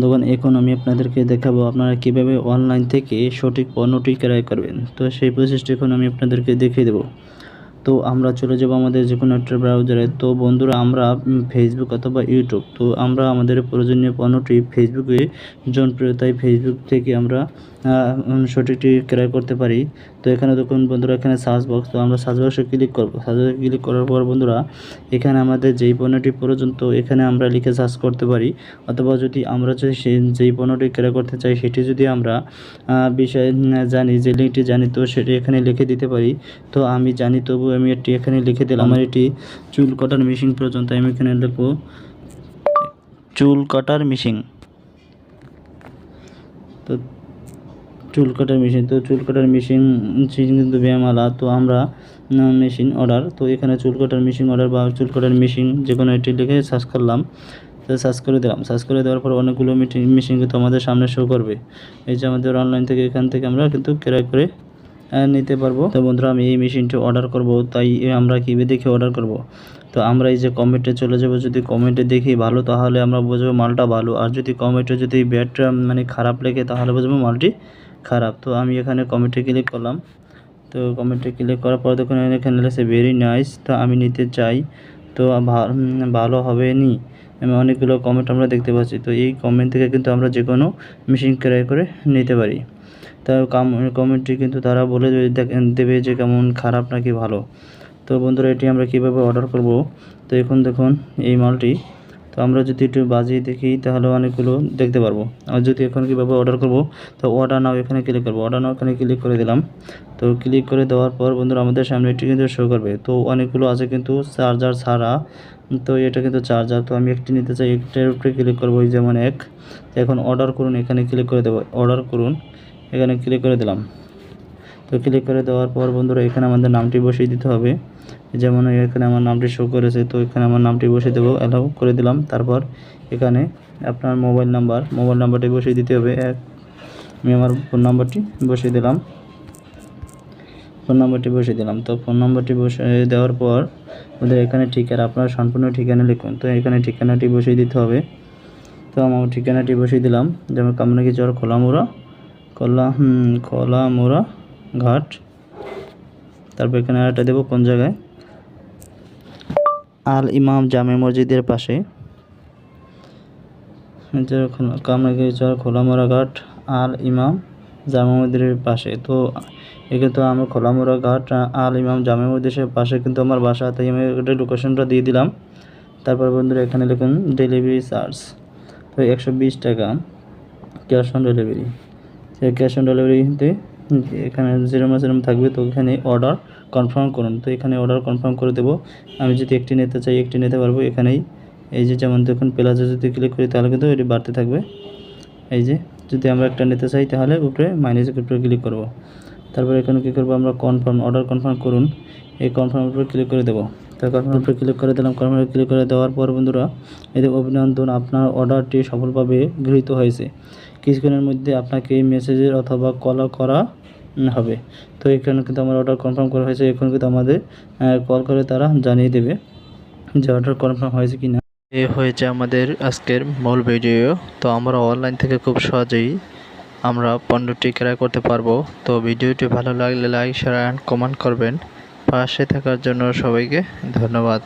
বন্ধুগণ, এখন আমি আপনাদেরকে দেখাবো আপনারা কিভাবে অনলাইন থেকে সঠিক পণ্যটি ক্রয় করবেন। তো সেই প্রসেসটি এখন আমি আপনাদেরকে দেখিয়ে দেবো। তো আমরা চলে যাব আমাদের যে কোনো একটা ব্রাউজারে। তো বন্ধুরা, আমরা ফেসবুক অথবা ইউটিউব, তো আমরা আমাদের প্রয়োজনীয় পণ্যটি ফেসবুকে জনপ্রিয়, তাই ফেসবুক থেকে আমরা সঠিকটি ক্রয় করতে পারি। তো এখানে দেখুন বন্ধুরা, এখানে সার্চ বক্স, তো আমরা সার্চ বক্সে ক্লিক করব। সার্চ বক্সে ক্লিক করার পর বন্ধুরা, এখানে আমাদের যেই পণ্যটি প্রয়োজন তো এখানে আমরা লিখে সার্চ করতে পারি, অথবা যদি আমরা যেই পণ্যটি ক্রয় করতে চাই সেটি যদি আমরা বিষয় জানি, যে লিঙ্কটি জানি, তো সেটি এখানে লিখে দিতে পারি। তো আমি জানি, তবু আমি এটি এখানে লিখে দিলাম। আমার এটি চুল কাটার মেশিন প্রয়োজন, তাই আমি এখানে লিখব চুল কাটার মেশিন। তো চুল কাটার মেশিন, তো চুল কাটার মেশিন কিন্তু ব্যায়ামালা, তো আমরা মেশিন অর্ডার, তো এখানে চুল কাটার মেশিন অর্ডার বা চুল কাটার মেশিন যে কোনো এটি লিখে সার্চ করলাম। তো সার্চ করে দিলাম। সার্চ করে দেওয়ার পর অনেকগুলো মেশিন কিন্তু আমাদের সামনে শো করবে। এই যে আমাদের অনলাইন থেকে, এখান থেকে আমরা কিন্তু ক্রয় করে নিতে পারবো। তো বন্ধুরা, আমি এই মেশিনটি অর্ডার করব, তাই আমরা কীভাবে দেখে অর্ডার করব। তো আমরা এই যে কমেন্টে চলে যাব, যদি কমেন্টে দেখি ভালো তাহলে আমরা বুঝবো মালটা ভালো, আর যদি কমেন্টে যদি ব্যাড মানে খারাপ লেগে তাহলে বুঝবো মালটি খারাপ। তো আমি এখানে কমেন্টে ক্লিক করলাম। তো কমেন্টে ক্লিক করার পর দেখুন এখানে লেগেছে ভেরি নাইস, তো আমি নিতে চাই, তো ভালো হবে নি, আমি অনেকগুলো কমেন্ট আমরা দেখতে পাচ্ছি। তো এই কমেন্ট থেকে কিন্তু আমরা যে কোনো মেশিন ক্রয় করে নিতে পারি। তা কমেন্টটি কিন্তু তারা বলে দেবে যে কেমন খারাপ নাকি ভালো। তো বন্ধুরা, এটি আমরা কীভাবে অর্ডার করব। তো এখন দেখুন এই মালটি, তো আমরা যদি একটু বাজিয়ে দেখি তাহলে অনেকগুলো দেখতে পারবো। আর যদি এখন কীভাবে অর্ডার করব, তো অর্ডার নাও এখানে ক্লিক করবো। অর্ডার নাও এখানে ক্লিক করে দিলাম। তো ক্লিক করে দেওয়ার পর বন্ধুরা, আমাদের সামনে এটি কিন্তু শো করবে। তো অনেকগুলো আছে কিন্তু চার্জার ছাড়া, তো এটা কিন্তু চার্জার, তো আমি একটি নিতে চাই, একটার উপরে ক্লিক করবো, যেমন এক। এখন অর্ডার করুন এখানে ক্লিক করে দেবো, অর্ডার করুন এখানে ক্লিক করে দিলাম। তো ক্লিক করে দেওয়ার পর বন্ধুরা, এখানে আমাদের নামটি বসিয়ে দিতে হবে। যেমন এখানে আমার নামটি শো করেছে, তো এখানে আমার নামটি বসিয়ে দেবো, অ্যালাউ করে দিলাম। তারপর এখানে আপনার মোবাইল নাম্বারটি বসিয়ে দিতে হবে। আমি আমার ফোন নাম্বারটি বসিয়ে দিলাম। তো ফোন নাম্বারটি বসিয়ে দেওয়ার পর ওদের এখানে ঠিকানা, আপনার সম্পূর্ণ ঠিকানা লিখুন। তো এখানে ঠিকানাটি বসিয়ে দিতে হবে। তো আমার ঠিকানাটি বসিয়ে দিলাম, যেমন কামরাঙ্গীর চর খোলামুড়া ঘাট। তারপর এখানে আরেকটা দেবো কোন জায়গায়, আল ইমাম জামে মসজিদের পাশে, কামরাঙ্গীর চর খোলামুড়া ঘাট আল ইমাম জামে মসজিদের পাশে। তো এখানে তো আমার খোলামুড়া ঘাট আল ইমাম জামে মসজিদের পাশে কিন্তু আমার বাসা, তাই আমি এটা লোকেশনটা দিয়ে দিলাম। তারপর বন্ধুরা, এখানে লিখুন ডেলিভারি চার্জ, তো 120 টাকা cash on delivery. Cash on ডেলিভারিতে এখানে যেরকম থাকবে, তো এখানে অর্ডার কনফার্ম করুন। তো এখানে অর্ডার কনফার্ম করে দেবো। আমি যদি একটি নিতে চাই একটি নিতে পারবো। এখানেই এই যে যেমন দেখুন প্লাসে যদি ক্লিক করি তাহলে কিন্তু এটি বাড়তে থাকবে। এই যে যদি আমরা একটা নিতে চাই তাহলে উপরে মাইনাসের উপরে ক্লিক করব। তারপর এখানে কী করবো, আমরা অর্ডার কনফার্ম করুন, এই কনফার্মের উপরে ক্লিক করে দেবো। তো কনফার্মের উপরে ক্লিক করে দিলাম। কনফার্মে ক্লিক করে দেওয়ার পর বন্ধুরা, এই অভিনন্দন, আপনার অর্ডারটি সফলভাবে গৃহীত হয়েছে, কিছুক্ষণের মধ্যে আপনাকে মেসেজের অথবা কল করা হবে। তো এখানে কিন্তু আমার অর্ডার কনফার্ম করা হয়েছে। এখন কিন্তু আমাদের কল করে তারা জানিয়ে দেবে যে অর্ডার কনফার্ম হয়েছে কি না। এ হয়েছে আমাদের আজকের মূল ভিডিও। তো আমরা অনলাইন থেকে খুব সহজেই আমরা পণ্যটি ক্রয় করতে পারবো। তো ভিডিওটি ভালো লাগলে লাইক, শেয়ার অ্যান্ড কমেন্ট করবেন। পাশে থাকার জন্য সবাইকে ধন্যবাদ।